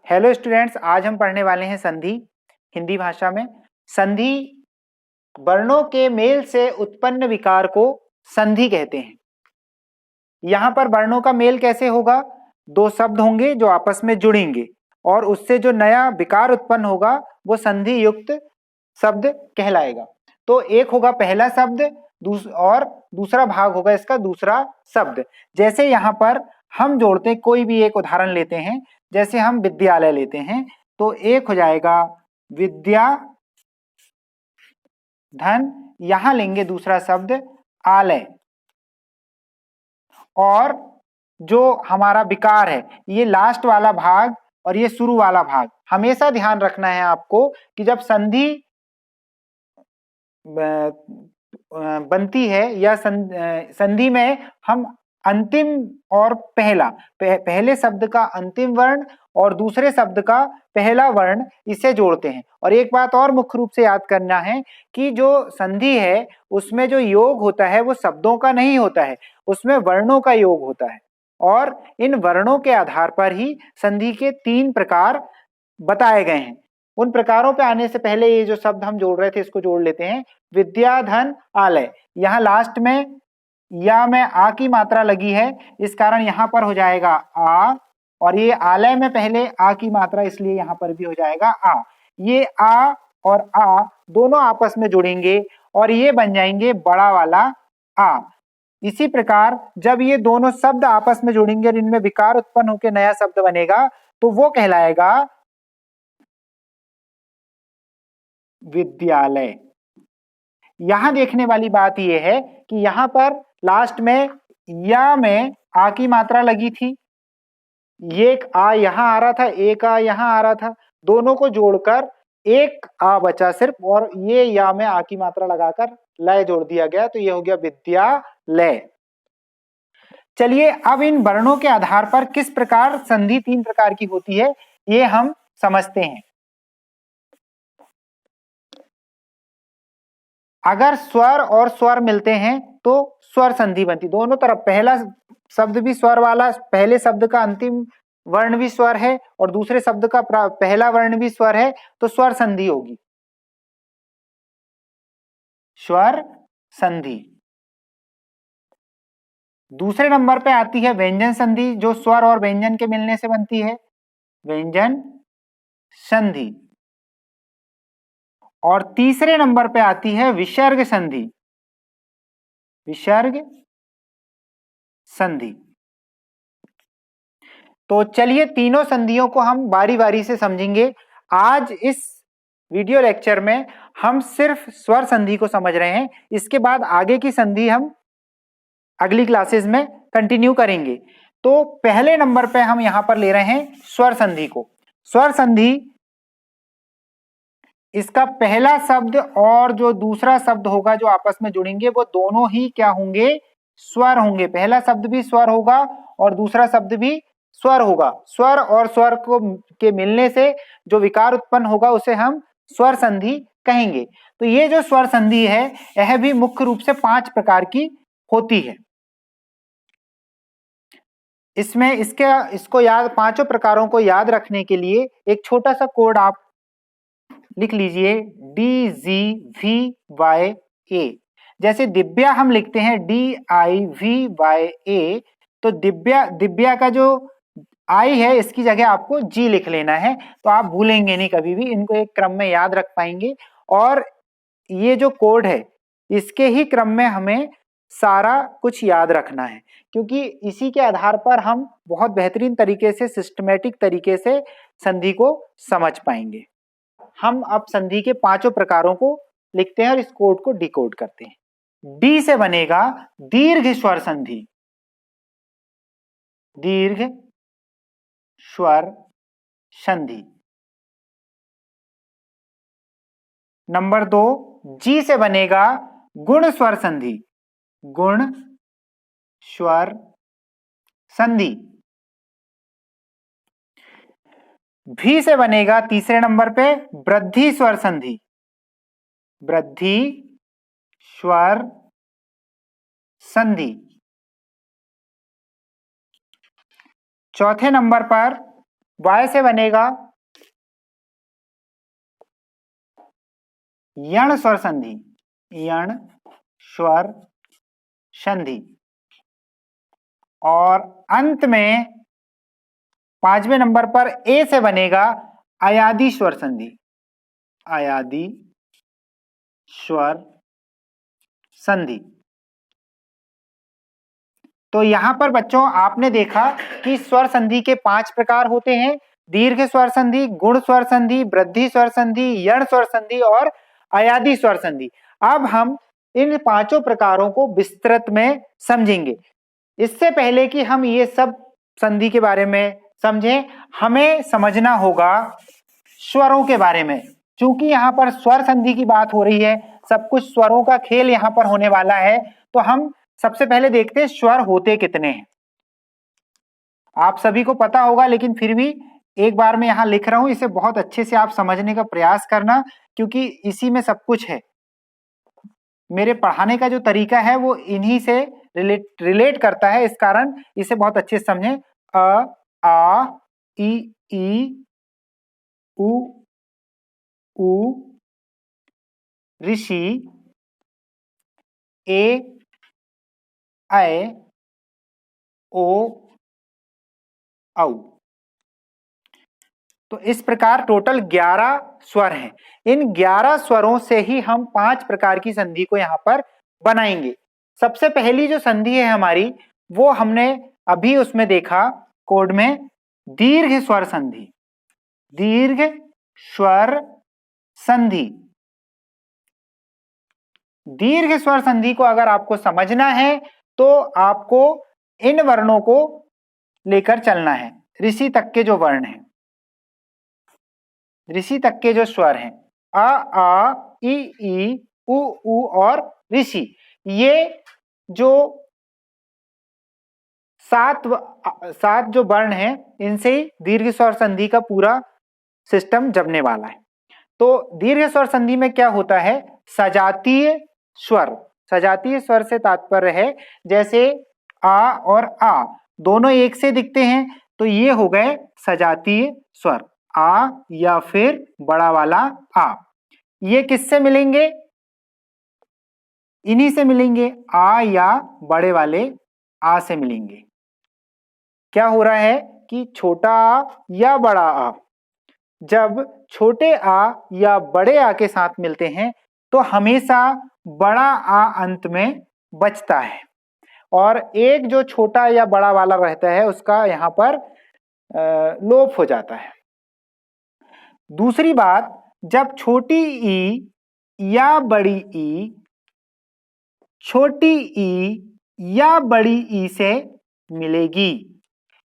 Hello students, आज हम पढ़ने वाले हैं संधि हिंदी भाषा में। संधि वर्णों के मेल से उत्पन्न विकार को संधि कहते हैं। यहाँ पर वर्णों का मेल कैसे होगा? दो शब्द होंगे जो आपस में जुड़ेंगे और उससे जो नया विकार उत्पन्न होगा वो संधि युक्त शब्द कहलाएगा। तो एक होगा पहला शब्द और दूसरा भाग होगा इसका दूसरा शब्द। जैसे यहाँ पर हम जोड़ते हैं, कोई भी एक उदाहरण लेते हैं, जैसे हम विद्यालय लेते हैं तो एक हो जाएगा विद्या धन, यहां लेंगे दूसरा शब्द आलय, और जो हमारा विकार है ये लास्ट वाला भाग और ये शुरू वाला भाग। हमेशा ध्यान रखना है आपको कि जब संधि बनती है या संधि में हम अंतिम और पहले शब्द का अंतिम वर्ण और दूसरे शब्द का पहला वर्ण इसे जोड़ते हैं। और एक बात और मुख्य रूप से याद करना है कि जो संधि है उसमें जो योग होता है वो शब्दों का नहीं होता है, उसमें वर्णों का योग होता है। और इन वर्णों के आधार पर ही संधि के 3 प्रकार बताए गए हैं। उन प्रकारों पे आने से पहले ये जो शब्द हम जोड़ रहे थे इसको जोड़ लेते हैं। विद्या धन आलय, यहाँ लास्ट में या में आ की मात्रा लगी है, इस कारण यहाँ पर हो जाएगा आ, और ये आलय में पहले आ की मात्रा, इसलिए यहाँ पर भी हो जाएगा आ। ये आ और आ दोनों आपस में जुड़ेंगे और ये बन जाएंगे बड़ा वाला आ। इसी प्रकार जब ये दोनों शब्द आपस में जुड़ेंगे और इनमें विकार उत्पन्न होकर नया शब्द बनेगा तो वो कहलाएगा विद्यालय। यहां देखने वाली बात यह है कि यहां पर लास्ट में या में आ की मात्रा लगी थी, ये एक आ यहां आ रहा था, एक आ यहां आ रहा था, दोनों को जोड़कर एक आ बचा सिर्फ, और ये या में आ की मात्रा लगाकर लय जोड़ दिया गया, तो ये हो गया विद्यालय। चलिए अब इन वर्णों के आधार पर किस प्रकार संधि 3 प्रकार की होती है ये हम समझते हैं। अगर स्वर और स्वर मिलते हैं तो स्वर संधि बनती, दोनों तरफ पहला शब्द भी स्वर वाला, पहले शब्द का अंतिम वर्ण भी स्वर है और दूसरे शब्द का पहला वर्ण भी स्वर है, तो स्वर संधि होगी, स्वर संधि। दूसरे नंबर पे आती है व्यंजन संधि, जो स्वर और व्यंजन के मिलने से बनती है, व्यंजन संधि। और तीसरे नंबर पे आती है विसर्ग संधि, विसर्ग संधि। तो चलिए तीनों संधियों को हम बारी बारी से समझेंगे। आज इस वीडियो लेक्चर में हम सिर्फ स्वर संधि को समझ रहे हैं, इसके बाद आगे की संधि हम अगली क्लासेस में कंटिन्यू करेंगे। तो पहले नंबर पे हम यहां पर ले रहे हैं स्वर संधि को। स्वर संधि, इसका पहला शब्द और जो दूसरा शब्द होगा जो आपस में जुड़ेंगे वो दोनों ही क्या होंगे? स्वर होंगे। पहला शब्द भी स्वर होगा और दूसरा शब्द भी स्वर होगा। स्वर और स्वर को के मिलने से जो विकार उत्पन्न होगा उसे हम स्वर संधि कहेंगे। तो ये जो स्वर संधि है यह भी मुख्य रूप से 5 प्रकार की होती है। इसमें इसको याद, पांचों प्रकारों को याद रखने के लिए एक छोटा सा कोड आप लिख लीजिए, DGVYA। जैसे दिव्या हम लिखते हैं DIVYA, तो दिव्या का जो आई है इसकी जगह आपको जी लिख लेना है, तो आप भूलेंगे नहीं कभी भी, इनको एक क्रम में याद रख पाएंगे। और ये जो कोड है इसके ही क्रम में हमें सारा कुछ याद रखना है, क्योंकि इसी के आधार पर हम बहुत बेहतरीन तरीके से, सिस्टमेटिक तरीके से संधि को समझ पाएंगे। हम अब संधि के 5 प्रकारों को लिखते हैं और इस कोड को डिकोड करते हैं। डी से बनेगा दीर्घ स्वर संधि, दीर्घ स्वर संधि। नंबर 2, जी से बनेगा गुण स्वर संधि, गुण स्वर संधि। भी से बनेगा तीसरे नंबर पे वृद्धि स्वर संधि, वृद्धि स्वर संधि। चौथे नंबर पर वाय से बनेगा यण स्वर संधि, यण स्वर संधि। और अंत में 5वें नंबर पर ए से बनेगा अयादी स्वर संधि, अयादी स्वर संधि। तो यहां पर बच्चों आपने देखा कि स्वर संधि के 5 प्रकार होते हैं, दीर्घ स्वर संधि, गुण स्वर संधि, वृद्धि स्वर संधि, यण स्वर संधि और अयादी स्वर संधि। अब हम इन 5 प्रकारों को विस्तृत में समझेंगे। इससे पहले कि हम ये सब संधि के बारे में समझें, हमें समझना होगा स्वरों के बारे में। चूंकि यहाँ पर स्वर संधि की बात हो रही है, सब कुछ स्वरों का खेल यहाँ पर होने वाला है, तो हम सबसे पहले देखते हैं स्वर होते कितने हैं। आप सभी को पता होगा, लेकिन फिर भी एक बार मैं यहाँ लिख रहा हूं, इसे बहुत अच्छे से आप समझने का प्रयास करना, क्योंकि इसी में सब कुछ है। मेरे पढ़ाने का जो तरीका है वो इन्हीं से रिलेट करता है, इस कारण इसे बहुत अच्छे से समझें। अ, आ, ई, उ, ऋषि, ए, ऐ, ओ, औ। तो इस प्रकार टोटल 11 स्वर हैं। इन 11 स्वरों से ही हम 5 प्रकार की संधि को यहां पर बनाएंगे। सबसे पहली जो संधि है हमारी, वो हमने अभी उसमें देखा कोड में, दीर्घ स्वर संधि, दीर्घ स्वर संधि। दीर्घ स्वर संधि को अगर आपको समझना है तो आपको इन वर्णों को लेकर चलना है। ऋषि तक के जो वर्ण हैं, ऋषि तक के जो स्वर हैं, अ, आ, ई, उ और ऋषि, ये जो 7 जो वर्ण हैं, इनसे ही दीर्घ स्वर संधि का पूरा सिस्टम जमने वाला है। तो दीर्घ स्वर संधि में क्या होता है, सजातीय स्वर। सजातीय स्वर से तात्पर्य है जैसे आ और आ दोनों एक से दिखते हैं, तो ये हो गए सजातीय स्वर, आ या फिर बड़ा वाला आ। ये किससे मिलेंगे, इन्हीं से मिलेंगे, आ या बड़े वाले आ से मिलेंगे। क्या हो रहा है कि छोटा आ या बड़ा आ, जब छोटे आ या बड़े आ के साथ मिलते हैं तो हमेशा बड़ा आ अंत में बचता है, और एक जो छोटा या बड़ा वाला रहता है उसका यहाँ पर लोप हो जाता है। दूसरी बात, जब छोटी ई या बड़ी ई, छोटी ई या बड़ी ई से मिलेगी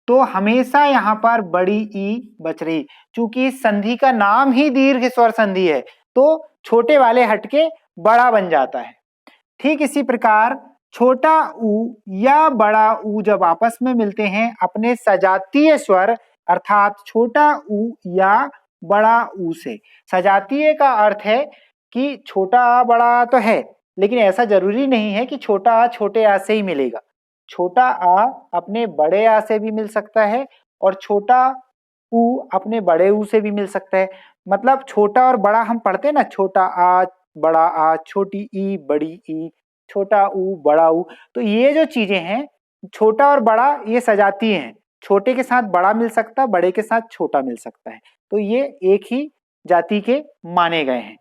तो हमेशा यहाँ पर बड़ी ई बच रही। चूंकि इस संधि का नाम ही दीर्घ स्वर संधि है, तो छोटे वाले हटके बड़ा बन जाता है। ठीक इसी प्रकार छोटा ऊ या बड़ा ऊ जब आपस में मिलते हैं अपने सजातीय स्वर अर्थात छोटा ऊ या बड़ा ऊ से। सजातीय का अर्थ है कि छोटा आ बड़ा आ तो है, लेकिन ऐसा जरूरी नहीं है कि छोटा आ छोटे आ से ही मिलेगा। छोटा आ अपने बड़े आ से भी मिल सकता है और छोटा ऊ अपने बड़े ऊ से भी मिल सकता है। मतलब छोटा और बड़ा हम पढ़ते हैं ना, छोटा आ बड़ा आ, छोटी ई बड़ी ई, छोटा ऊ बड़ा ऊ, तो ये जो चीजें हैं छोटा और बड़ा ये सजातीय हैं। छोटे के साथ बड़ा मिल सकता है, बड़े के साथ छोटा मिल सकता है, तो ये एक ही जाति के माने गए हैं।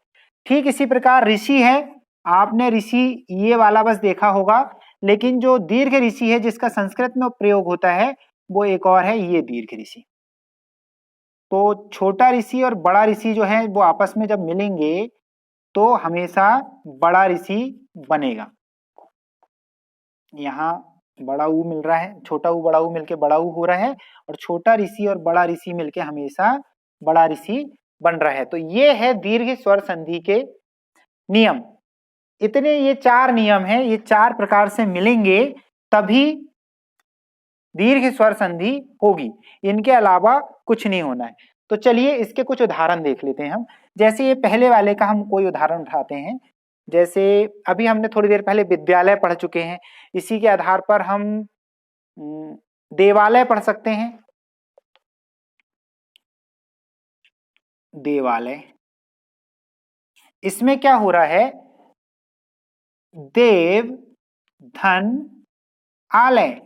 ठीक इसी प्रकार ऋषि है, आपने ऋषि ये वाला बस देखा होगा, लेकिन जो दीर्घ ऋषि है जिसका संस्कृत में प्रयोग होता है वो एक और है, ये दीर्घ ऋषि। तो छोटा ऋषि और बड़ा ऋषि जो है वो आपस में जब मिलेंगे तो हमेशा बड़ा ऋषि बनेगा। यहाँ बड़ा ऊ मिल रहा है, छोटा ऊ बड़ा ऊ मिलके बड़ा ऊ हो रहा है, और छोटा ऋषि और बड़ा ऋषि मिलके हमेशा बड़ा ऋषि बन रहा है। तो ये है दीर्घ स्वर संधि के नियम। इतने ये 4 नियम हैं, ये 4 प्रकार से मिलेंगे तभी दीर्घ स्वर संधि होगी, इनके अलावा कुछ नहीं होना है। तो चलिए इसके कुछ उदाहरण देख लेते हैं हम। जैसे ये पहले वाले का हम कोई उदाहरण उठाते हैं, जैसे अभी हमने थोड़ी देर पहले विद्यालय पढ़ चुके हैं, इसी के आधार पर हम देवालय पढ़ सकते हैं। देवालय। इसमें क्या हो रहा है, देव धन आलय।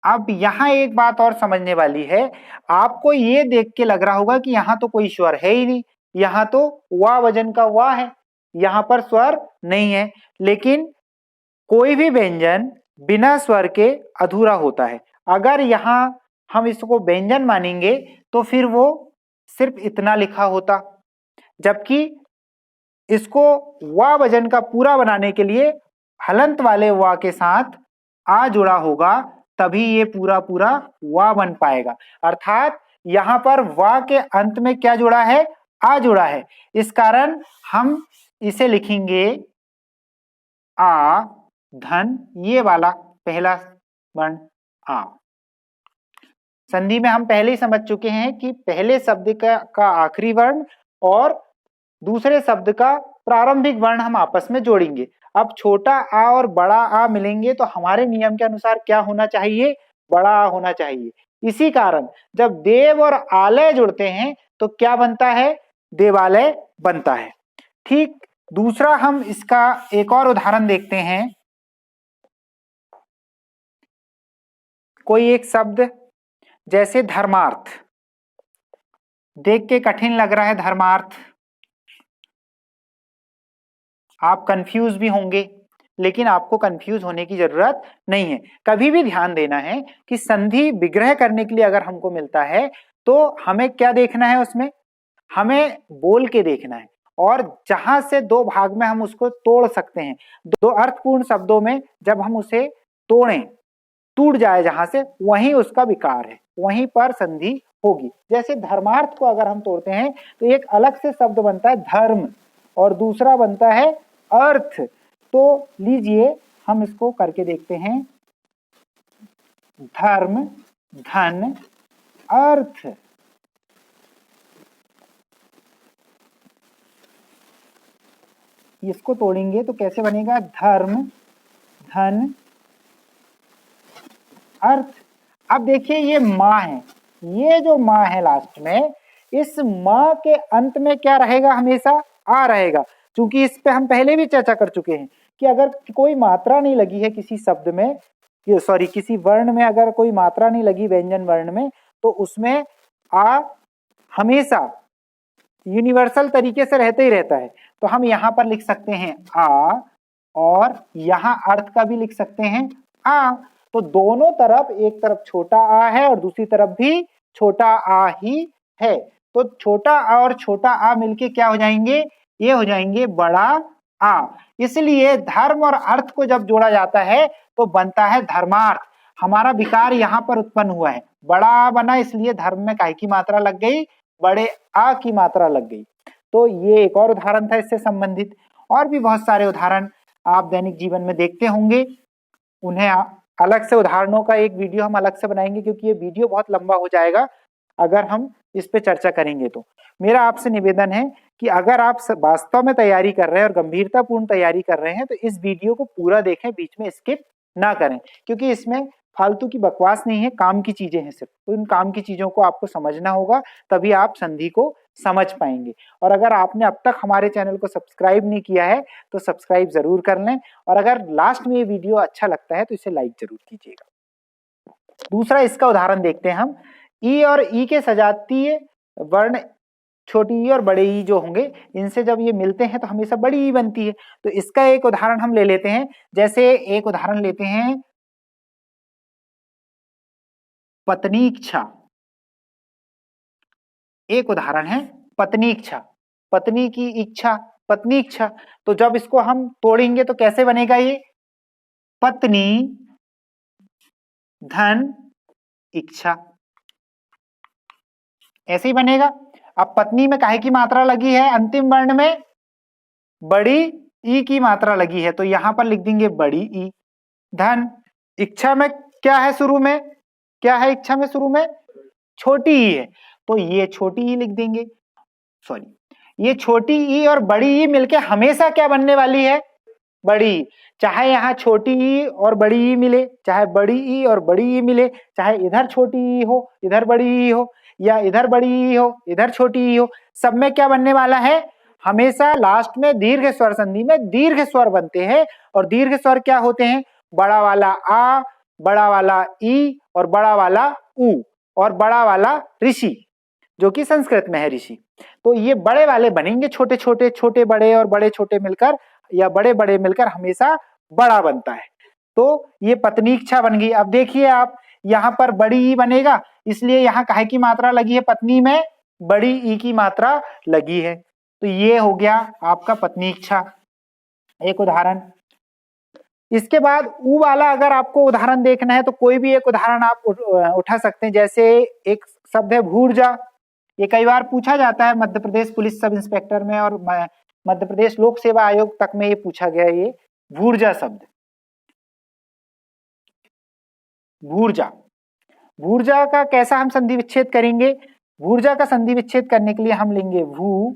अब यहां एक बात और समझने वाली है, आपको ये देख के लग रहा होगा कि यहां तो कोई स्वर है ही नहीं, यहां तो वा वजन का वा है, यहां पर स्वर नहीं है। लेकिन कोई भी व्यंजन बिना स्वर के अधूरा होता है। अगर यहां हम इसको व्यंजन मानेंगे तो फिर वो सिर्फ इतना लिखा होता, जबकि इसको वा वजन का पूरा बनाने के लिए हलंत वाले वा के साथ आ जुड़ा होगा, तभी ये पूरा पूरा वा बन पाएगा। अर्थात यहां पर वा के अंत में क्या जुड़ा है, आ जुड़ा है। इस कारण हम इसे लिखेंगे आ धन, ये वाला पहला वर्ण आ। संधि में हम पहले ही समझ चुके हैं कि पहले शब्द का आखिरी वर्ण और दूसरे शब्द का प्रारंभिक वर्ण हम आपस में जोड़ेंगे। अब छोटा आ और बड़ा आ मिलेंगे तो हमारे नियम के अनुसार क्या होना चाहिए, बड़ा आ होना चाहिए। इसी कारण जब देव और आलय जुड़ते हैं तो क्या बनता है, देवालय बनता है। ठीक, दूसरा हम इसका एक और उदाहरण देखते हैं। कोई एक शब्द जैसे धर्मार्थ, देख के कठिन लग रहा है धर्मार्थ, आप कंफ्यूज भी होंगे, लेकिन आपको कंफ्यूज होने की जरूरत नहीं है। कभी भी ध्यान देना है कि संधि विग्रह करने के लिए अगर हमको मिलता है तो हमें क्या देखना है, उसमें हमें बोल के देखना है, और जहां से दो भाग में हम उसको तोड़ सकते हैं, दो अर्थपूर्ण शब्दों में जब हम उसे तोड़ें, टूट जाए जहां से, वहीं उसका विकार है, वहीं पर संधि होगी। जैसे धर्मार्थ को अगर हम तोड़ते हैं तो एक अलग से शब्द बनता है धर्म और दूसरा बनता है अर्थ। तो लीजिए हम इसको करके देखते हैं, धर्म धन अर्थ। इसको तोड़ेंगे तो कैसे बनेगा, धर्म धन अर्थ। अब देखिए ये माँ है, ये जो माँ है लास्ट में, इस माँ के अंत में क्या रहेगा, हमेशा आ रहेगा। क्योंकि इस पे हम पहले भी चर्चा कर चुके हैं कि अगर कोई मात्रा नहीं लगी है किसी शब्द में, सॉरी किसी वर्ण में अगर कोई मात्रा नहीं लगी व्यंजन वर्ण में, तो उसमें आ हमेशा यूनिवर्सल तरीके से रहते ही रहता है। तो हम यहाँ पर लिख सकते हैं आ, और यहाँ अर्थ का भी लिख सकते हैं आ। तो दोनों तरफ, एक तरफ छोटा आ है और दूसरी तरफ भी छोटा आ ही है। तो छोटा आ और छोटा आ मिलके क्या हो जाएंगे, ये हो जाएंगे बड़ा आ। इसलिए धर्म और अर्थ को जब जोड़ा जाता है तो बनता है धर्मार्थ। हमारा विकार यहाँ पर उत्पन्न हुआ है, बड़ा आ बना, इसलिए धर्म में काय की मात्रा लग गई, बड़े आ की मात्रा लग गई। तो ये एक और उदाहरण था इससे संबंधित। और भी बहुत सारे उदाहरण आप दैनिक जीवन में देखते होंगे, उन्हें अलग से उदाहरणों का एक वीडियो हम अलग से बनाएंगे, क्योंकि ये वीडियो बहुत लंबा हो जाएगा अगर हम इस पे चर्चा करेंगे। तो मेरा आपसे निवेदन है कि अगर आप वास्तव में तैयारी कर रहे हैं और गंभीरतापूर्ण तैयारी कर रहे हैं तो इस वीडियो को पूरा देखें, बीच में स्किप ना करें, क्योंकि इसमें फालतू की बकवास नहीं है, काम की चीजें हैं सिर्फ। तो इन काम की चीजों को आपको समझना होगा, तभी आप संधि को समझ पाएंगे। और अगर आपने अब तक हमारे चैनल को सब्सक्राइब नहीं किया है तो सब्सक्राइब जरूर कर लें, और अगर लास्ट में ये वीडियो अच्छा लगता है तो इसे लाइक जरूर कीजिएगा। दूसरा इसका उदाहरण देखते हैं हम। ई और ई के सजातीय वर्ण छोटी ई और बड़े ई जो होंगे, इनसे जब ये मिलते हैं तो हमेशा बड़ी ई बनती है। तो इसका एक उदाहरण हम ले लेते हैं। जैसे एक उदाहरण लेते हैं पत्नीक्षा। एक उदाहरण है पत्नीक्षा, पत्नी की इच्छा, पत्नीक्षा। तो जब इसको हम तोड़ेंगे तो कैसे बनेगा, ये पत्नी धन इच्छा, ऐसे ही बनेगा। अब पत्नी में काहे की मात्रा लगी है, अंतिम वर्ण में बड़ी ई की मात्रा लगी है, तो यहां पर लिख देंगे बड़ी ई। धन इच्छा में क्या है शुरू में, क्या है इच्छा में शुरू में, छोटी ई है, तो ये छोटी ई लिख देंगे। सॉरी, ये छोटी ई और बड़ी ई मिलके हमेशा क्या बनने वाली है, बड़ी। चाहे यहाँ छोटी ई और बड़ी ई मिले, चाहे बड़ी ई और बड़ी ई मिले, चाहे इधर छोटी ई हो इधर बड़ी ई हो, या इधर बड़ी ई हो इधर छोटी ई हो, सब में क्या बनने वाला है, हमेशा लास्ट में दीर्घ स्वर संधि में दीर्घ स्वर बनते हैं। और दीर्घ स्वर क्या होते हैं, बड़ा वाला आ, बड़ा वाला ई और बड़ा वाला उ और बड़ा वाला ऋषि, जो कि संस्कृत में है ऋषि। तो ये बड़े वाले बनेंगे, छोटे छोटे, छोटे बड़े और बड़े छोटे मिलकर या बड़े बड़े मिलकर हमेशा बड़ा बनता है। तो ये पत्नीक्षा बन गई। अब देखिए आप, यहाँ पर बड़ी ई बनेगा, इसलिए यहाँ काहे की मात्रा लगी है, पत्नी में बड़ी ई की मात्रा लगी है। तो ये हो गया आपका पत्नीक्षा, एक उदाहरण। इसके बाद ऊ वाला अगर आपको उदाहरण देखना है तो कोई भी एक उदाहरण आप उठा सकते हैं। जैसे एक शब्द है भूर्जा, ये कई बार पूछा जाता है Madhya Pradesh police sub inspector में और मध्य प्रदेश लोक सेवा आयोग तक में ये पूछा गया है, ये भूर्जा शब्द। भूर्जा, भूर्जा का कैसा हम संधि विच्छेद करेंगे, भूर्जा का संधि विच्छेद करने के लिए हम लेंगे भू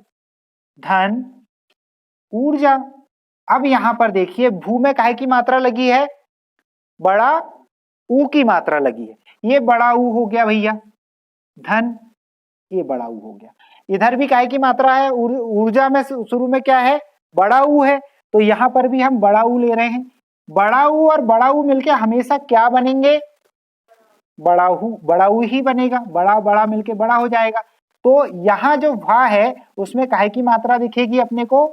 धन ऊर्जा। अब यहां पर देखिए भू में काहे की मात्रा लगी है, बड़ा ऊ की मात्रा लगी है, ये बड़ा ऊ हो गया भैया, धन ये बड़ा ऊ हो गया। इधर भी काहे की मात्रा है, ऊर्जा में शुरू में क्या है, बड़ा ऊ है, तो यहां पर भी हम बड़ा ऊ ले रहे हैं। बड़ा ऊ और बड़ा ऊ मिलके हमेशा क्या बनेंगे, बड़ा ऊ ही बनेगा, बड़ा बड़ा मिलके बड़ा हो जाएगा। तो यहाँ जो भा है उसमें काहे की मात्रा दिखेगी अपने को,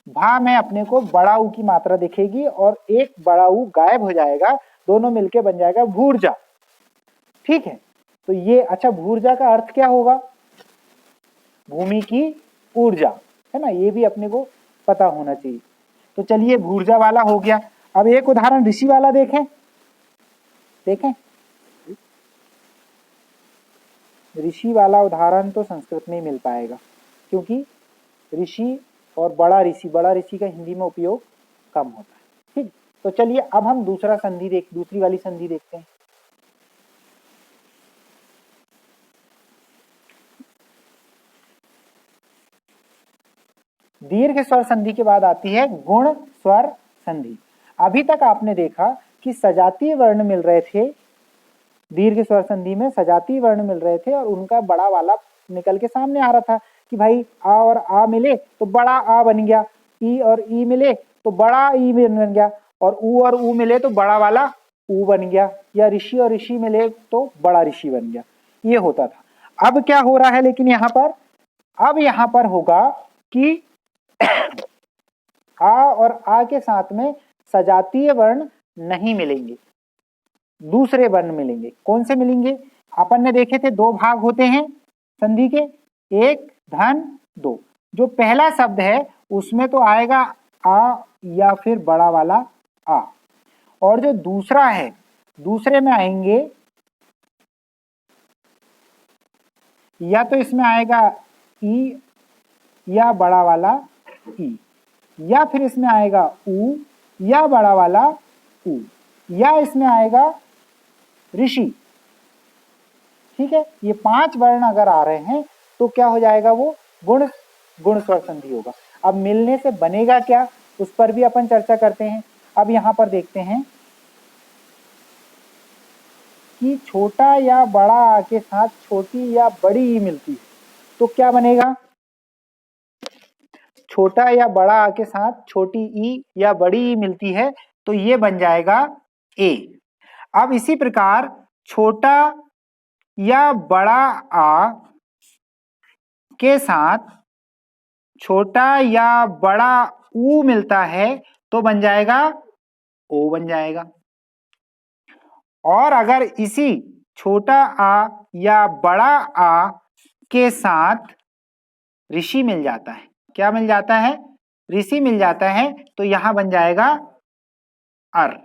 भा में अपने को बड़ा ऊ की मात्रा दिखेगी और एक बड़ा ऊ गायब हो जाएगा, दोनों मिलके बन जाएगा भूर्जा। ठीक है, तो ये अच्छा, भूर्जा का अर्थ क्या होगा, भूमि की ऊर्जा, है ना, ये भी अपने को पता होना चाहिए। तो चलिए भूर्जा वाला हो गया। अब एक उदाहरण ऋषि वाला देखें, देखें ऋषि वाला उदाहरण तो संस्कृत में ही मिल पाएगा, क्योंकि ऋषि और बड़ा ऋषि का हिंदी में उपयोग कम होता है। ठीक, तो चलिए अब हम दूसरी वाली संधि देखते हैं। दीर्घ स्वर संधि के बाद आती है गुण स्वर संधि। अभी तक आपने देखा कि सजातीय वर्ण मिल रहे थे, दीर्घ स्वर संधि में सजातीय वर्ण मिल रहे थे और उनका बड़ा वाला निकल के सामने आ रहा था कि भाई आ और आ मिले तो बड़ा आ बन गया, ई और ई मिले तो बड़ा ई बन गया, और ऊ और ऊ मिले तो बड़ा वाला ऊ बन गया, या ऋषि और ऋषि मिले तो बड़ा ऋषि बन गया, ये होता था। अब क्या हो रहा है लेकिन यहाँ पर, अब यहाँ पर होगा कि आ और आ के साथ में सजातीय वर्ण नहीं मिलेंगे, दूसरे वर्ण मिलेंगे। कौन से मिलेंगे, अपन ने देखे थे दो भाग होते हैं संधि के, एक धन दो। जो पहला शब्द है उसमें तो आएगा आ या फिर बड़ा वाला आ, और जो दूसरा है दूसरे में आएंगे या तो इसमें आएगा ई या बड़ा वाला ई, या फिर इसमें आएगा ऊ या बड़ा वाला ऊ, या इसमें आएगा ऋषि। ठीक है, ये 5 वर्ण अगर आ रहे हैं तो क्या हो जाएगा, वो गुण स्वर संधि होगा। अब मिलने से बनेगा क्या, उस पर भी अपन चर्चा करते हैं। अब यहां पर देखते हैं कि छोटा या बड़ा आ के साथ छोटी या बड़ी ई मिलती है तो क्या बनेगा, छोटा या बड़ा आ के साथ छोटी ई या बड़ी ई मिलती है तो ये बन जाएगा ए। अब इसी प्रकार छोटा या बड़ा आ के साथ छोटा या बड़ा ऊ मिलता है तो बन जाएगा ओ बन जाएगा। और अगर इसी छोटा आ या बड़ा आ के साथ ऋषि मिल जाता है, क्या मिल जाता है, ऋषि मिल जाता है, तो यहां बन जाएगा अर।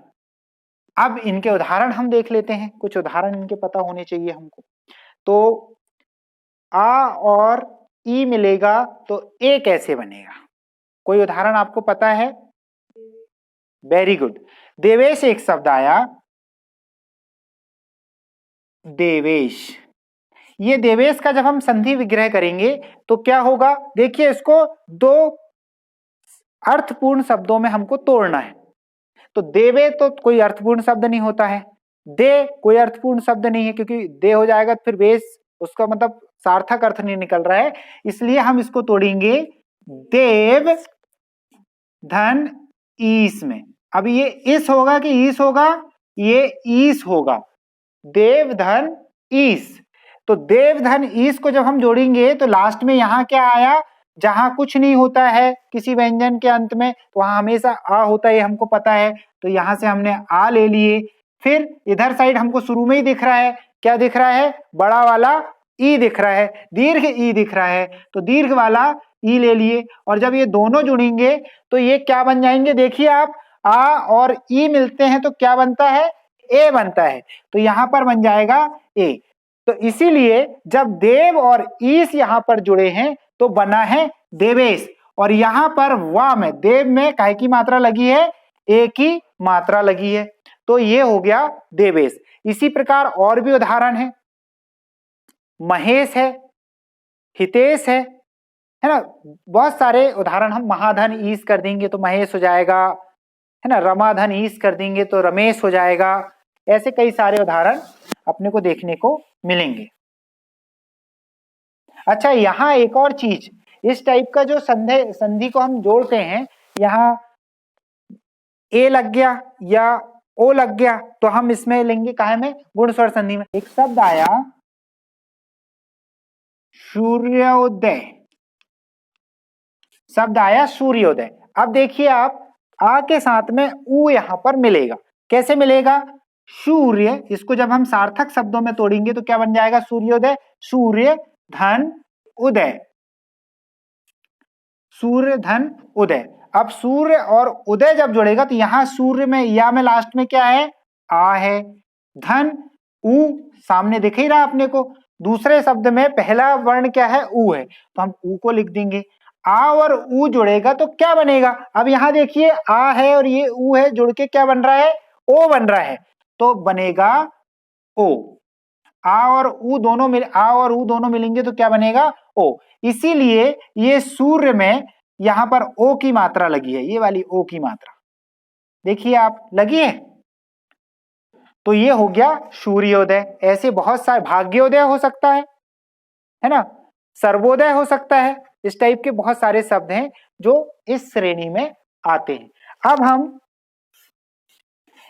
अब इनके उदाहरण हम देख लेते हैं, कुछ उदाहरण इनके पता होने चाहिए हमको। तो आ और ई मिलेगा तो ए कैसे बनेगा, कोई उदाहरण आपको पता है? वेरी गुड, देवेश एक शब्द आया, देवेश। ये देवेश का जब हम संधि विग्रह करेंगे तो क्या होगा, देखिए इसको दो अर्थपूर्ण शब्दों में हमको तोड़ना है। तो देवे तो कोई अर्थपूर्ण शब्द नहीं होता है, दे कोई अर्थपूर्ण शब्द नहीं है, क्योंकि दे हो जाएगा तो फिर वेश उसका मतलब सार्थक अर्थ नहीं निकल रहा है, इसलिए हम इसको तोड़ेंगे देव धन ईस में। अब ये इस होगा कि ईस होगा, ये ईस होगा, देव धन ईस। तो देव धन ईस को जब हम जोड़ेंगे तो लास्ट में यहां क्या आया, जहां कुछ नहीं होता है किसी व्यंजन के अंत में तो वहां हमेशा आ होता है, हमको पता है, तो यहां से हमने आ ले लिए। फिर इधर साइड हमको शुरू में ही दिख रहा है, क्या दिख रहा है, बड़ा वाला ई दिख रहा है, दीर्घ ई दिख रहा है, तो दीर्घ वाला ई ले लिए। और जब ये दोनों जुड़ेंगे तो ये क्या बन जाएंगे, देखिए आप, आ और ई मिलते हैं तो क्या बनता है, ए बनता है, तो यहां पर बन जाएगा ए। तो इसीलिए जब देव और ईस यहां पर जुड़े हैं तो बना है देवेश, और यहां पर वाह में देव में काहे की मात्रा लगी है, ए की मात्रा लगी है, तो ये हो गया देवेश। इसी प्रकार और भी उदाहरण है, महेश है, हितेश है ना, बहुत सारे उदाहरण। हम महाधन ईस कर देंगे तो महेश हो जाएगा, है ना, रमाधन ईस कर देंगे तो रमेश हो जाएगा। ऐसे कई सारे उदाहरण अपने को देखने को मिलेंगे। अच्छा, यहाँ एक और चीज, इस टाइप का जो संधि को हम जोड़ते हैं, यहाँ ए लग गया या ओ लग गया तो हम इसमें लेंगे काहे में, गुण स्वर संधि में। एक शब्द आया सूर्योदय, शब्द आया सूर्योदय। अब देखिए आप, आ के साथ में ऊ यहां पर मिलेगा, कैसे मिलेगा, सूर्य, इसको जब हम सार्थक शब्दों में तोड़ेंगे तो क्या बन जाएगा, सूर्योदय, सूर्य धन उदय, सूर्य धन उदय। अब सूर्य और उदय जब जुड़ेगा तो यहां सूर्य में या में लास्ट में क्या है, आ है, धन ऊ सामने दिख ही रहा अपने को, दूसरे शब्द में पहला वर्ण क्या है, ऊ है, तो हम ऊ को लिख देंगे। आ और ऊ जुड़ेगा तो क्या बनेगा, अब यहां देखिए आ है और ये ऊ है, जुड़ के क्या बन रहा है, ओ बन रहा है, तो बनेगा ओ। आ और ऊ दोनों मिलेंगे तो क्या बनेगा, ओ। इसीलिए ये सूर्य में यहां पर ओ की मात्रा लगी है, ये वाली ओ की मात्रा देखिए आप लगी है, तो ये हो गया सूर्योदय। ऐसे बहुत सारे, भाग्योदय हो सकता है ना, सर्वोदय हो सकता है, इस टाइप के बहुत सारे शब्द हैं जो इस श्रेणी में आते हैं। अब हम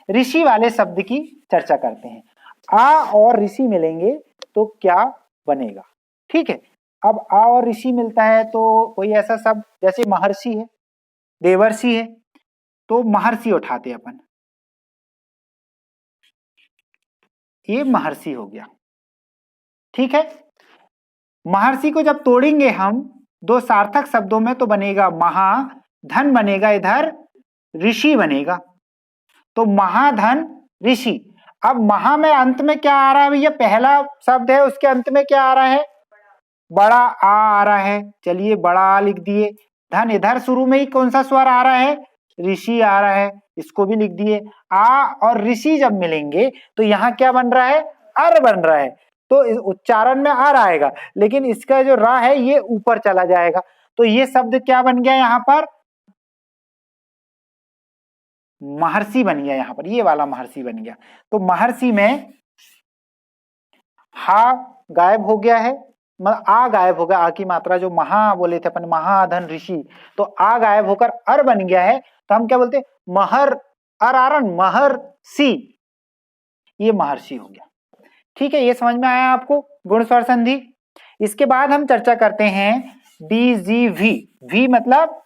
ऋषि वाले शब्द की चर्चा करते हैं। आ और ऋषि मिलेंगे तो क्या बनेगा, ठीक है। अब आ और ऋषि मिलता है तो कोई ऐसा शब्द, जैसे महर्षि है, देवर्षि है, तो महर्षि उठाते अपन, ये महर्षि हो गया, ठीक है। महर्षि को जब तोड़ेंगे हम दो सार्थक शब्दों में तो बनेगा महा, धन बनेगा इधर, ऋषि बनेगा, तो महाधन ऋषि। अब महा में अंत में क्या आ रहा है भैया, पहला शब्द है उसके अंत में क्या आ रहा है, बड़ा आ रहा है, चलिए बड़ा आ लिख दिए। धन इधर शुरू में ही कौन सा स्वर आ रहा है, ऋषि आ रहा है, इसको भी लिख दिए। आ और ऋषि जब मिलेंगे तो यहाँ क्या बन रहा है, अर बन रहा है, तो उच्चारण में आ आएगा, लेकिन इसका जो रा है ये ऊपर चला जाएगा, तो ये शब्द क्या बन गया, यहाँ पर महर्षि बन गया, यहाँ पर ये वाला महर्षि बन गया। तो महर्षि में हा गायब हो गया है, मतलब आ गायब हो गया, आ की मात्रा जो महा बोले थे अपन, महाधन ऋषि, तो आ गायब होकर अर बन गया है, तो हम क्या बोलते हैं, महर अरारण महर्षि, ये महर्षि हो गया, ठीक है। ये समझ में आया आपको गुण स्वर संधि। इसके बाद हम चर्चा करते हैं डीजीवी, वी मतलब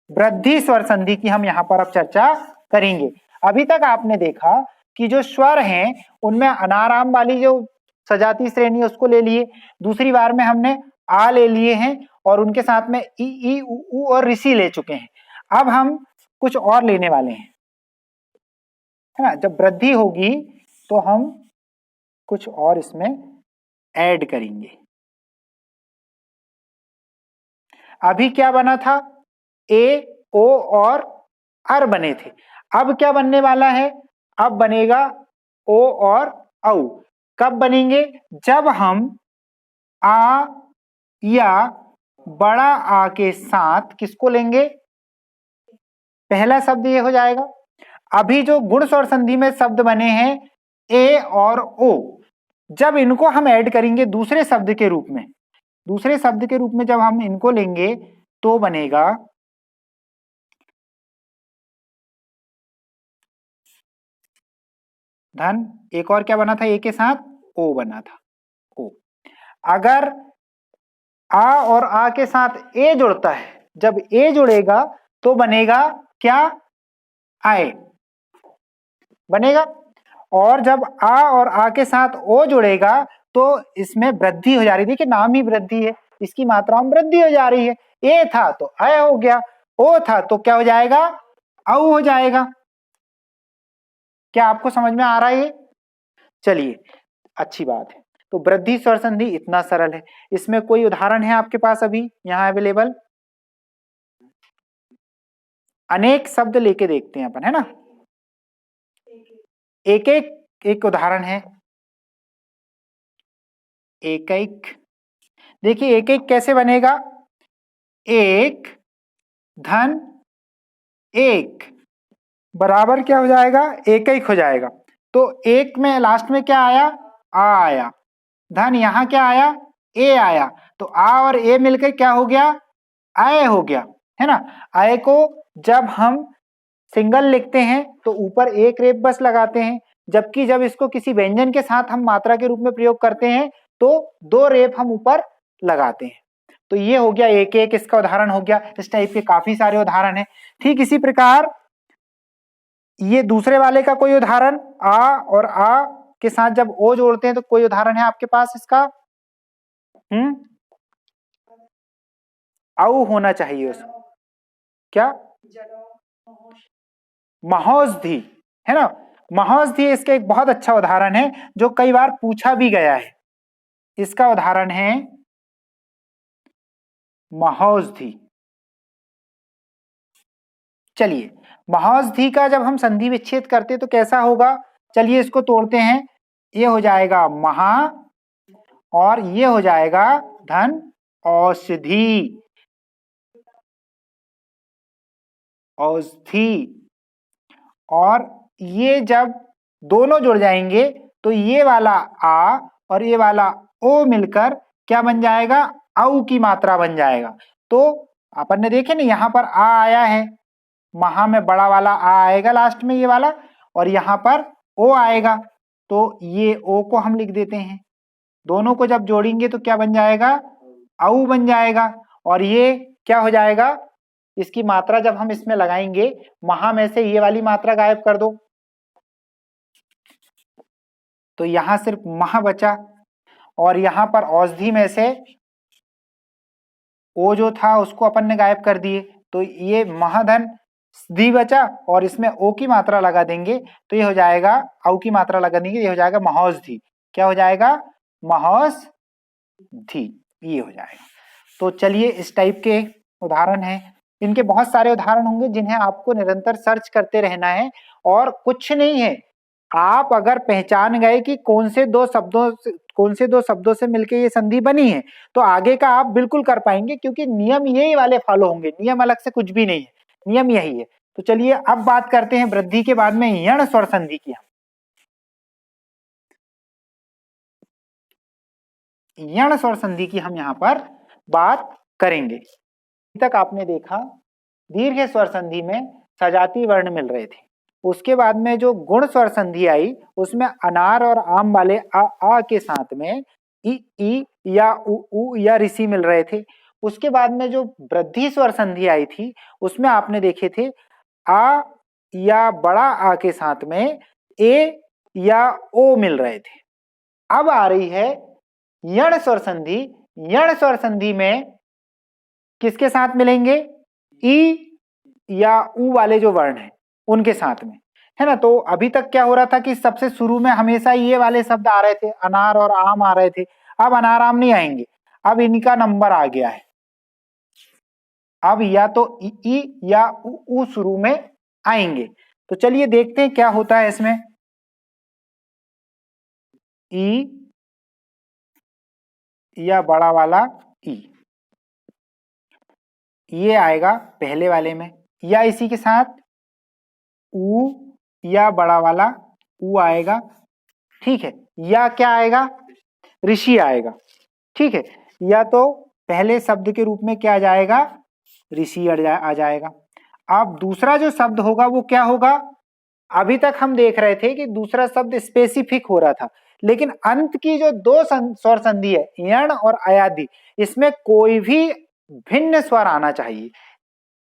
वृद्धि स्वर संधि की हम यहाँ पर अब चर्चा करेंगे। अभी तक आपने देखा कि जो स्वर हैं उनमें अनाराम वाली जो सजाती श्रेणी है उसको ले लिए, दूसरी बार में हमने आ ले लिए हैं और उनके साथ में ई उ और ऋषि ले चुके हैं। अब हम कुछ और लेने वाले हैं, है ना। जब वृद्धि होगी तो हम कुछ और इसमें ऐड करेंगे। अभी क्या बना था, ए ओ और अर बने थे, अब क्या बनने वाला है, अब बनेगा ओ और औ। कब बनेंगे, जब हम आ या बड़ा आ के साथ किसको लेंगे, पहला शब्द ये हो जाएगा। अभी जो गुण स्वर संधि में शब्द बने हैं ए और ओ, जब इनको हम ऐड करेंगे दूसरे शब्द के रूप में, दूसरे शब्द के रूप में जब हम इनको लेंगे तो बनेगा धन, एक और क्या बना था ए के साथ, ओ बना था, ओ। अगर आ और आ के साथ ए जुड़ता है, जब ए जुड़ेगा तो बनेगा क्या, आए बनेगा। और जब आ और आ के साथ ओ जुड़ेगा तो इसमें वृद्धि हो जा रही है, देखिए नाम ही वृद्धि है, इसकी मात्रा में वृद्धि हो जा रही है। ए था तो अय हो गया, ओ था तो क्या हो जाएगा, औ हो जाएगा। क्या आपको समझ में आ रहा है? चलिए अच्छी बात है। तो वृद्धि स्वर संधि इतना सरल है। इसमें कोई उदाहरण है आपके पास अभी यहां अवेलेबल? अनेक शब्द लेके देखते हैं अपन, है ना, एक एक उदाहरण है। एक एक, देखिए एक एक कैसे बनेगा, एक धन एक बराबर क्या हो जाएगा, एक एक हो जाएगा। तो एक में लास्ट में क्या आया, आ आया, धन यहां क्या आया, ए आया, तो आ और ए मिलकर क्या हो गया, आय हो गया, है ना। आय को जब हम सिंगल लिखते हैं तो ऊपर एक रेफ बस लगाते हैं, जबकि जब इसको किसी व्यंजन के साथ हम मात्रा के रूप में प्रयोग करते हैं तो दो रेफ हम ऊपर लगाते हैं। तो ये हो गया एक एक, इसका उदाहरण हो गया। इस टाइप के काफी सारे उदाहरण हैं। ठीक इसी प्रकार ये दूसरे वाले का कोई उदाहरण, आ और आ के साथ जब ओ जोड़ते हैं तो कोई उदाहरण है आपके पास इसका? औ होना चाहिए उसको, क्या, महोषधि, है ना। महोषधि इसका एक बहुत अच्छा उदाहरण है जो कई बार पूछा भी गया है। इसका उदाहरण है महोषधि। चलिए महोषधि का जब हम संधि विच्छेद करते तो कैसा होगा, चलिए इसको तोड़ते हैं। ये हो जाएगा महा और ये हो जाएगा धन औषधि, औषधि। और ये जब दोनों जुड़ जाएंगे तो ये वाला आ और ये वाला ओ मिलकर क्या बन जाएगा, औ की मात्रा बन जाएगा। तो अपन ने देखे ना यहाँ पर आ आया है, महा में बड़ा वाला आ आएगा लास्ट में ये वाला, और यहाँ पर ओ आएगा, तो ये ओ को हम लिख देते हैं। दोनों को जब जोड़ेंगे तो क्या बन जाएगा, औ बन जाएगा। और ये क्या हो जाएगा, इसकी मात्रा जब हम इसमें लगाएंगे, महा में से ये वाली मात्रा गायब कर दो तो यहां सिर्फ महा बचा, और यहां पर औषधि में से ओ जो था उसको अपन ने गायब कर दिए, तो ये महाधन धी बचा, और इसमें ओ की मात्रा लगा देंगे तो ये हो जाएगा, औ की मात्रा लगा देंगे ये हो जाएगा महोषधि। क्या हो जाएगा, महोषधि, ये हो जाएगा। तो चलिए इस टाइप के उदाहरण हैं। इनके बहुत सारे उदाहरण होंगे जिन्हें आपको निरंतर सर्च करते रहना है, और कुछ नहीं है, आप अगर पहचान गए कि कौन से दो शब्दों से मिलकर ये संधि बनी है तो आगे का आप बिल्कुल कर पाएंगे, क्योंकि नियम यही वाले फॉलो होंगे, नियम अलग से कुछ भी नहीं है, नियम यही है। तो चलिए अब बात करते हैं वृद्धि के बाद में यण स्वर संधि की। यण स्वर संधि की हम यहाँ पर बात करेंगे। तक आपने देखा दीर्घ स्वर संधि में सजाती वर्ण मिल रहे थे, उसके बाद में जो गुण स्वर संधि आई उसमें अनार और आम वाले आ के साथ में ई या उ या ऋषि मिल रहे थे। उसके बाद में जो वृद्धि स्वर संधि आई थी उसमें आपने देखे थे आ या बड़ा आ के साथ में ए या ओ मिल रहे थे। अब आ रही है यण स्वर संधि। यण स्वर संधि में किसके साथ मिलेंगे, ई या उ वाले जो वर्ण हैं उनके साथ में, है ना। तो अभी तक क्या हो रहा था कि सबसे शुरू में हमेशा ये वाले शब्द आ रहे थे, अनार और आम आ रहे थे। अब अनार आम नहीं आएंगे, अब इनका नंबर आ गया है। अब या तो ई या उ शुरू में आएंगे। तो चलिए देखते हैं क्या होता है इसमें। ई या बड़ा वाला ई, ये आएगा पहले वाले में, या इसी के साथ उ या बड़ा वाला उ आएगा, ठीक है। या क्या आएगा, ऋषि आएगा, ठीक है, या तो पहले शब्द के रूप में क्या आ जाएगा, ऋषि आ जाएगा। अब दूसरा जो शब्द होगा वो क्या होगा, अभी तक हम देख रहे थे कि दूसरा शब्द स्पेसिफिक हो रहा था, लेकिन अंत की जो दो स्वर संधि है यण और अयादि, इसमें कोई भी भिन्न स्वर आना चाहिए।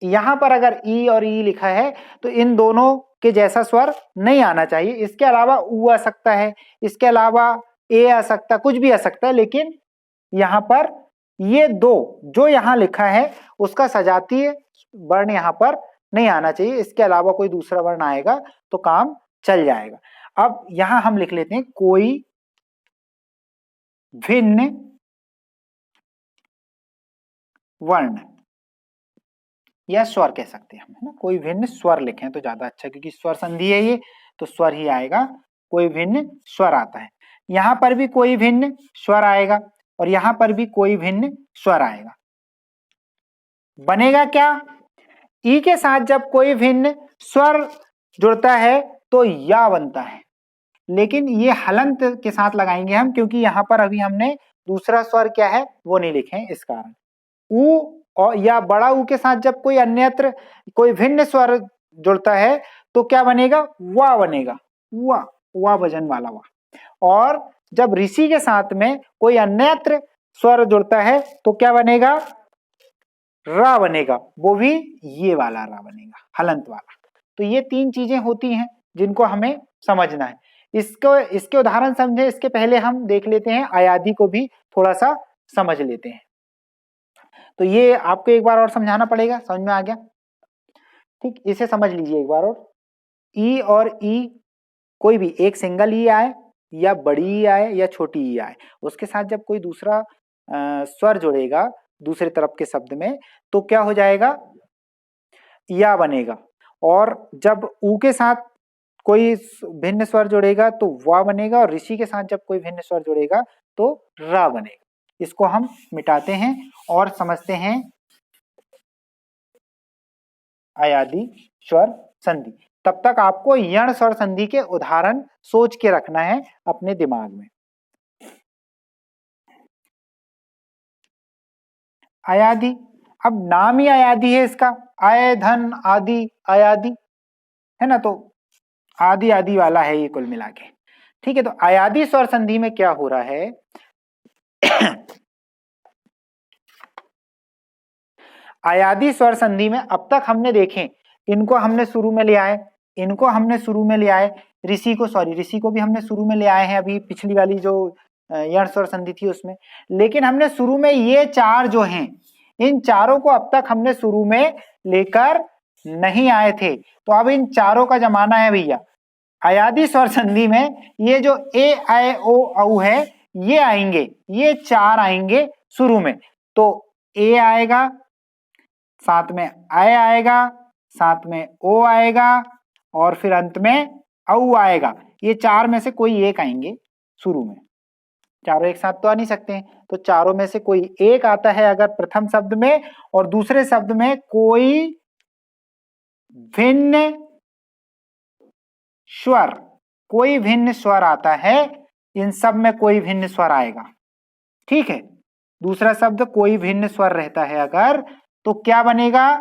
यहां पर अगर ई और ई लिखा है तो इन दोनों के जैसा स्वर नहीं आना चाहिए। इसके अलावा ऊ आ सकता है, इसके अलावा ए आ सकता, कुछ भी आ सकता है, लेकिन यहां पर ये दो जो यहां लिखा है उसका सजातीय वर्ण यहां पर नहीं आना चाहिए। इसके अलावा कोई दूसरा वर्ण आएगा तो काम चल जाएगा। अब यहां हम लिख लेते हैं कोई भिन्न वर्ण या स्वर कह सकते हैं हम, है ना, कोई भिन्न स्वर लिखें तो ज्यादा अच्छा, क्योंकि स्वर संधि है ये, तो स्वर ही आएगा। कोई भिन्न स्वर आता है, यहां पर भी कोई भिन्न स्वर आएगा और यहां पर भी कोई भिन्न स्वर आएगा। बनेगा क्या, ई के साथ जब कोई भिन्न स्वर जुड़ता है तो या बनता है, लेकिन ये हलंत के साथ लगाएंगे हम, क्योंकि यहां पर अभी हमने दूसरा स्वर क्या है वो नहीं लिखे हैं, इस कारण। ऊ और या बड़ा ऊ के साथ जब कोई अन्यत्र कोई भिन्न स्वर जुड़ता है तो क्या बनेगा, वा बनेगा, वा वजन वाला वा। और जब ऋषि के साथ में कोई अन्यत्र स्वर जुड़ता है तो क्या बनेगा, रा बनेगा, वो भी ये वाला रा बनेगा, हलंत वाला। तो ये तीन चीजें होती हैं जिनको हमें समझना है। इसके उदाहरण समझे इसके पहले हम देख लेते हैं अयादि को भी थोड़ा सा समझ लेते हैं। तो ये आपको एक बार और समझाना पड़ेगा, समझ में आ गया, ठीक, इसे समझ लीजिए एक बार और। ई और ई कोई भी एक सिंगल ई आए या बड़ी ई आए या छोटी ई आए, उसके साथ जब कोई दूसरा स्वर जुड़ेगा दूसरे तरफ के शब्द में तो क्या हो जाएगा, या बनेगा। और जब ऊ के साथ कोई भिन्न स्वर जुड़ेगा तो वा बनेगा, और ऋषि के साथ जब कोई भिन्न स्वर जुड़ेगा तो रा बनेगा। इसको हम मिटाते हैं और समझते हैं अयादि स्वर संधि। तब तक आपको यण स्वर संधि के उदाहरण सोच के रखना है अपने दिमाग में। अयादि, अब नाम ही अयादि है इसका, आय धन आदि अयादि है ना, तो आदि आदि वाला है ये कुल मिला के, ठीक है। तो अयादि स्वर संधि में क्या हो रहा है अयादि स्वर संधि में अब तक हमने देखे, इनको हमने शुरू में ले आए, इनको हमने शुरू में ले आए, ऋषि को भी हमने शुरू में ले आए हैं अभी पिछली वाली जो यण स्वर संधि थी उसमें। लेकिन हमने शुरू में ये चार जो हैं, इन चारों को अब तक हमने शुरू में लेकर नहीं आए थे, तो अब इन चारों का जमाना है भैया। अयादि स्वर संधि में ये जो ए ऐ ओ औ है ये आएंगे, ये चार आएंगे शुरू में। तो ए आएगा, साथ में आय आएगा, साथ में ओ आएगा, और फिर अंत में औ आएगा। ये चार में से कोई एक आएंगे शुरू में, चारों एक साथ तो आ नहीं सकते हैं, तो चारों में से कोई एक आता है अगर प्रथम शब्द में, और दूसरे शब्द में कोई भिन्न स्वर, कोई भिन्न स्वर आता है, इन सब में कोई भिन्न स्वर आएगा, ठीक है। दूसरा शब्द कोई भिन्न स्वर रहता है अगर, तो क्या बनेगा,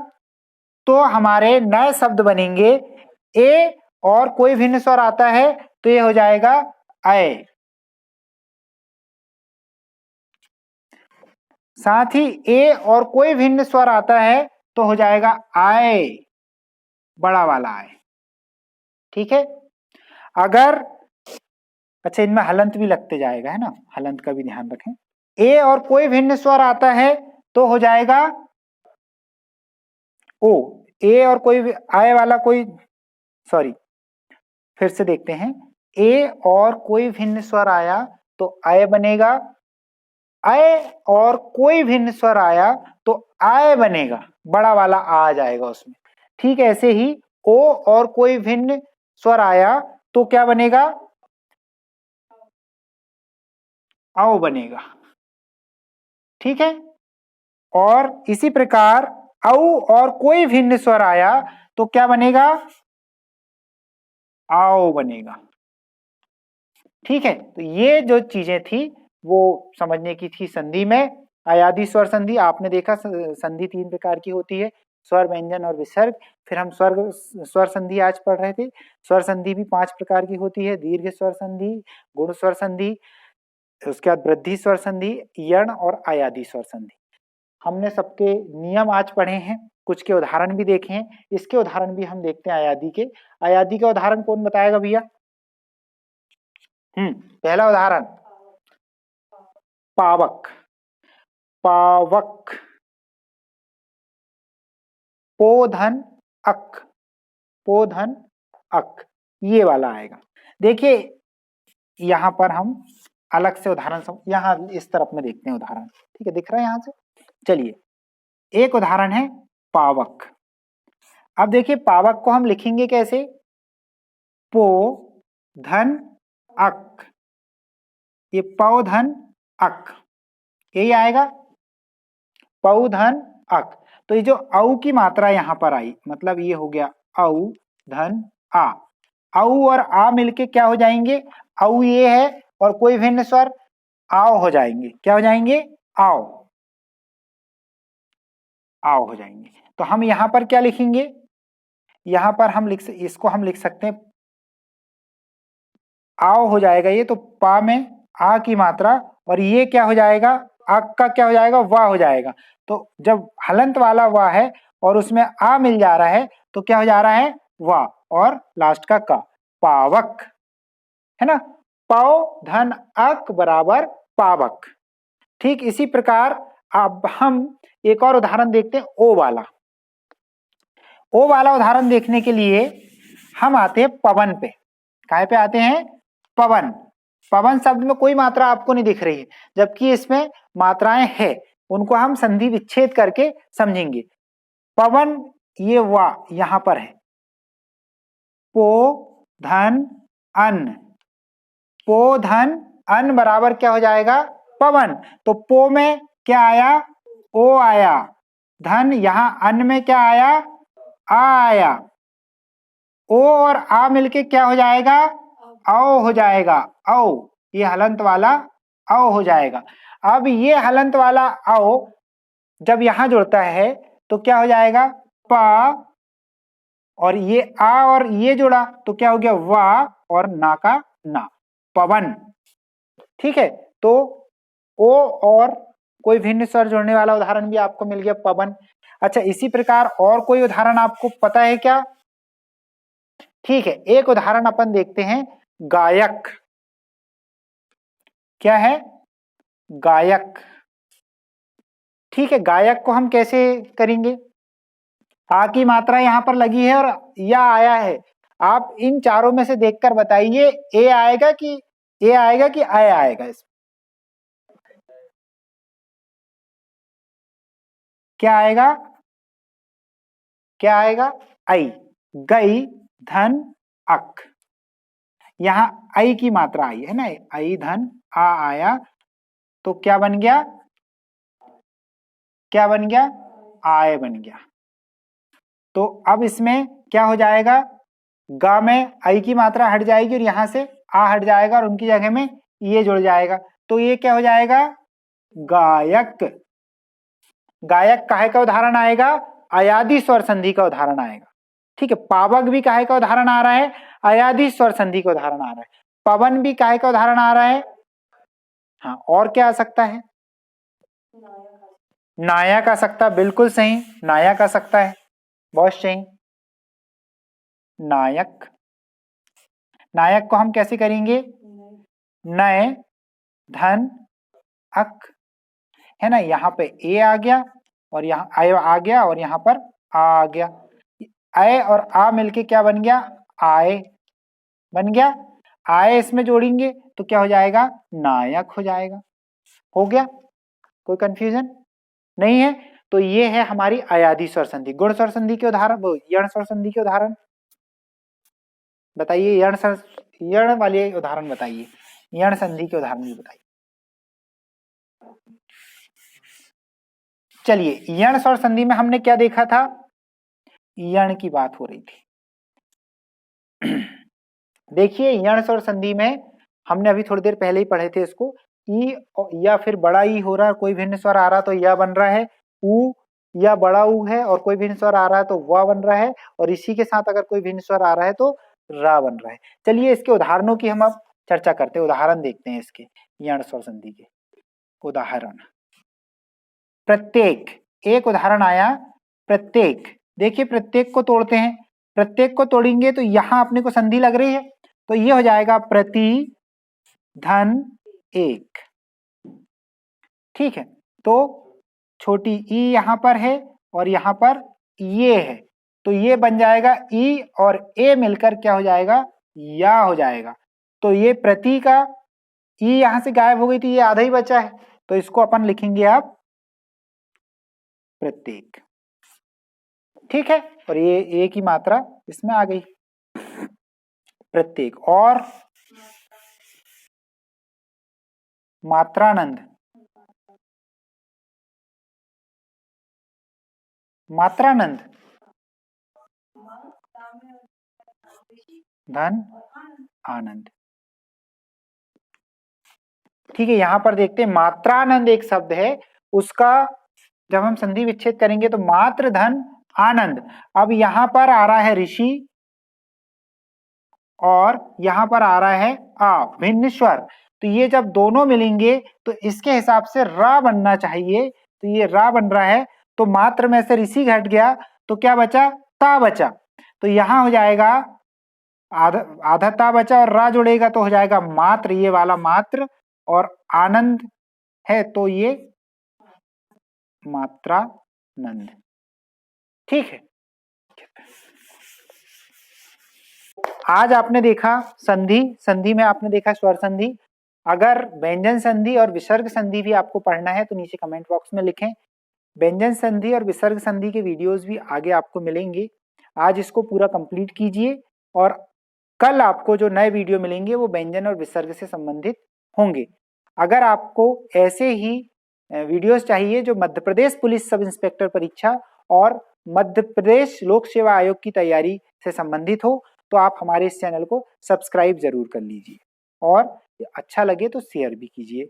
तो हमारे नए शब्द बनेंगे। ए और कोई भिन्न स्वर आता है तो ये हो जाएगा अय, साथ ही ए और कोई भिन्न स्वर आता है तो हो जाएगा आय, बड़ा वाला आय, ठीक है। अगर अच्छा इनमें हलंत भी लगते जाएगा, है ना, हलंत का भी ध्यान रखें। ए और कोई भिन्न स्वर आता है तो हो जाएगा ओ, ए और कोई आय वाला कोई, सॉरी फिर से देखते हैं, ए और कोई भिन्न स्वर आया तो आय बनेगा, आय और कोई भिन्न स्वर आया तो आय बनेगा, बड़ा वाला आ जाएगा उसमें, ठीक है। ऐसे ही ओ और कोई भिन्न स्वर आया तो क्या बनेगा, आओ बनेगा, ठीक है। और इसी प्रकार औ और कोई भिन्न स्वर आया तो क्या बनेगा, आओ बनेगा, ठीक है। तो ये जो चीजें थी वो समझने की थी संधि में। अयादी स्वर संधि आपने देखा, संधि 3 प्रकार की होती है, स्वर, व्यंजन और विसर्ग। फिर हम स्वर संधि आज पढ़ रहे थे। स्वर संधि भी 5 प्रकार की होती है, दीर्घ स्वर संधि, गुण स्वर संधि, उसके बाद वृद्धि स्वर संधि, यण और अयादी स्वर संधि। हमने सबके नियम आज पढ़े हैं, कुछ के उदाहरण भी देखे हैं। इसके उदाहरण भी हम देखते हैं अयादी के। अयादी का उदाहरण कौन बताएगा भैया? पहला उदाहरण पावक, पावक, पोधन अक, पोधन अक, ये वाला आएगा। देखिए यहां पर हम अलग से उदाहरण यहां इस तरफ में देखते हैं उदाहरण, ठीक है, दिख रहा है यहां से। चलिए एक उदाहरण है पावक। अब देखिए पावक को हम लिखेंगे कैसे? पो धन अक, ये पौधन अक, यही आएगा पौधन अक। तो ये जो औ की मात्रा यहां पर आई, मतलब ये हो गया औ धन आ, औ और आ मिलके क्या हो जाएंगे? औ ये है और कोई भिन्न स्वर आओ हो जाएंगे। क्या हो जाएंगे? आओ, आओ हो जाएंगे। तो हम यहां पर क्या लिखेंगे? यहां पर हम इसको हम लिख सकते हैं, आओ हो जाएगा ये, तो पा में आ की मात्रा, और ये क्या हो जाएगा? अक का क्या हो जाएगा? वाह हो जाएगा। तो जब हलंत वाला वाह है और उसमें आ मिल जा रहा है तो क्या हो जा रहा है? वाह, और लास्ट का पावक, है ना। पाओ धन अक बराबर पावक। ठीक इसी प्रकार अब हम एक और उदाहरण देखते हैं, ओ वाला। ओ वाला उदाहरण देखने के लिए हम आते हैं पवन पे। काय पे आते हैं? पवन। पवन शब्द में कोई मात्रा आपको नहीं दिख रही है, जबकि इसमें मात्राएं हैं, उनको हम संधि विच्छेद करके समझेंगे। पवन, ये वा यहां पर है, पो धन अन, पो धन अन बराबर क्या हो जाएगा? पवन। तो पो में क्या आया? ओ आया। धन यहां अन में क्या आया? आ आया। ओ और आ मिलके क्या हो जाएगा? औ हो जाएगा। औ, ये हलंत वाला औ हो जाएगा। अब ये हलंत वाला औ जब यहां जुड़ता है तो क्या हो जाएगा? पा, और ये आ और ये जुड़ा तो क्या हो गया? वा, और ना का ना, पवन। ठीक है, तो ओ और कोई भिन्न स्वर जोड़ने वाला उदाहरण भी आपको मिल गया, पवन। अच्छा, इसी प्रकार और कोई उदाहरण आपको पता है क्या? ठीक है, एक उदाहरण अपन देखते हैं, गायक। क्या है? गायक। ठीक है, गायक को हम कैसे करेंगे? आ की मात्रा यहां पर लगी है और या आया है। आप इन चारों में से देखकर बताइए, ए आएगा कि आय आएगा? इसमें क्या आएगा? क्या आएगा? आई। गई धन अक, यहां आई की मात्रा आई है ना, आई धन आ आया, तो क्या बन गया? क्या बन गया? आय बन गया। तो अब इसमें क्या हो जाएगा? गा में आई की मात्रा हट जाएगी और यहां से आ हट जाएगा और उनकी जगह में ये जुड़ जाएगा, तो ये क्या हो जाएगा? गायक। गायक काहे का उदाहरण आएगा? अयादी स्वर संधि का उदाहरण आएगा। ठीक है, पावक भी काहे का उदाहरण आ रहा है? अयादी स्वर संधि का उदाहरण आ रहा है। पवन भी काहे का उदाहरण आ रहा है? हाँ, और क्या आ सकता है? नायक आ सकता, बिल्कुल सही, नायक आ सकता है, बहुत सही। नायक, नायक को हम कैसे करेंगे? नय धन अक, है ना, यहाँ पे ए आ गया और यहाँ आय आ गया और यहाँ पर आ गया। आय और आ मिलके क्या बन गया? आय बन गया। आय इसमें जोड़ेंगे तो क्या हो जाएगा? नायक हो जाएगा। हो गया, कोई कंफ्यूजन नहीं है? तो ये है हमारी अयादी स्वर संधि। गुण स्वर संधि के उदाहरण, यण स्वर संधि के उदाहरण बताइए। यण वाले उदाहरण बताइए, यण संधि के उदाहरण भी बताइए। चलिए, यण स्वर संधि में हमने क्या देखा था? यण की बात हो रही थी। देखिए, यण स्वर संधि में हमने अभी थोड़ी देर पहले ही पढ़े थे इसको, ई या फिर बड़ा ई हो रहा है, कोई भिन्न स्वर आ रहा तो या बन रहा है ऊ, या बड़ा ऊ है और कोई भिन्न स्वर आ रहा है तो वा बन रहा है, और इसी के साथ अगर कोई भिन्न स्वर आ रहा है तो रा बन रहा है। चलिए इसके उदाहरणों की हम अब चर्चा करते हैं, उदाहरण देखते हैं इसके यण स्वर संधि के उदाहरण। प्रत्येक, एक उदाहरण आया प्रत्येक। देखिए प्रत्येक को तोड़ते हैं, प्रत्येक को तोड़ेंगे तो यहां अपने को संधि लग रही है, तो ये हो जाएगा प्रति धन एक। ठीक है, तो छोटी ई यहां पर है और यहां पर ये है, तो ये बन जाएगा ई और ए मिलकर क्या हो जाएगा, या हो जाएगा। तो ये प्रति का ई यहां से गायब हो गई थी, ये आधा ही बचा है, तो इसको अपन लिखेंगे आप प्रत्येक। ठीक है, और ये ए की मात्रा इसमें आ गई प्रत्येक। और मात्रानंद, मात्रानंद धन आनंद। ठीक है, यहां पर देखते हैं मात्रानंद एक शब्द है, उसका जब हम संधि विच्छेद करेंगे तो मात्र धन आनंद। अब यहां पर आ रहा है ऋषि और यहां पर आ रहा है आ, भिन्न स्वर, तो ये जब दोनों मिलेंगे तो इसके हिसाब से रा बनना चाहिए, तो ये रा बन रहा है, तो मात्र में से ऋषि घट गया तो क्या बचा, ता बचा। तो यहां हो जाएगा आधा आधा ता बचा और रा जुड़ेगा तो हो जाएगा मात्र, ये वाला मात्र, और आनंद है तो ये मात्रानंद। ठीक है, आज आपने देखा संधि, संधि में आपने देखा स्वर संधि। अगर व्यंजन संधि और विसर्ग संधि भी आपको पढ़ना है तो नीचे कमेंट बॉक्स में लिखें। व्यंजन संधि और विसर्ग संधि के वीडियोस भी आगे आपको मिलेंगे। आज इसको पूरा कंप्लीट कीजिए और कल आपको जो नए वीडियो मिलेंगे वो व्यंजन और विसर्ग से संबंधित होंगे। अगर आपको ऐसे ही वीडियोस चाहिए जो Madhya Pradesh police sub inspector परीक्षा और मध्य प्रदेश लोक सेवा आयोग की तैयारी से संबंधित हो, तो आप हमारे इस चैनल को सब्सक्राइब जरूर कर लीजिए और अच्छा लगे तो शेयर भी कीजिए।